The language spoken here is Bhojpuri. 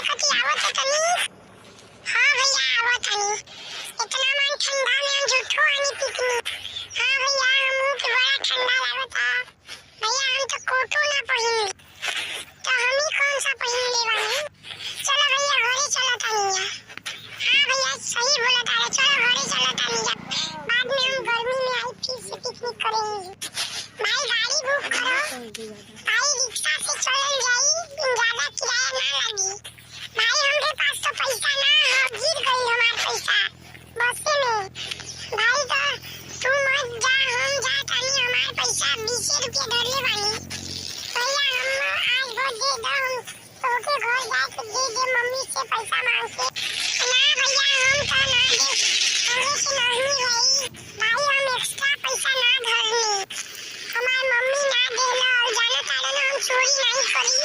कति आवत तनी। हाँ भैया आवत तनी। इतना मन ठंडा में झूठो आनी पिकनिक। हाँ भैया हमू के बड़ा ठंडा लागता। भैया हम तो कोटो ना पहिन तो हम ही कौन सा पहिन लेवानी। चलो भैया घरे चलो तनी। हाँ भैया सही बोला तारे, चलो घरे चलो तनी। बाद में हम गर्मी में आई फिर से पिकनिक करेंगे। भाई गाड़ी बुक करो, भाई रिक्शा से चलल जाई, ज्यादा किराया ना लगी। भाई हमरे पास तो पैसा ना है, गिर गई हमार पैसा बस में। भाई तो तू मत जा, हम जा तानी, हमार पैसा 20 रुपया धरले बानी। भैया हम आज वो दे दो, हम तोके घर जाके दे दे मम्मी से पैसा मांग के। ना भैया हम तो ना दे, हमें से नहीं भाई। भाई हम एक्स्ट्रा पैसा ना धरनी, हमार मम्मी ना देला और जाना तारा ना हम चोरी नहीं करी।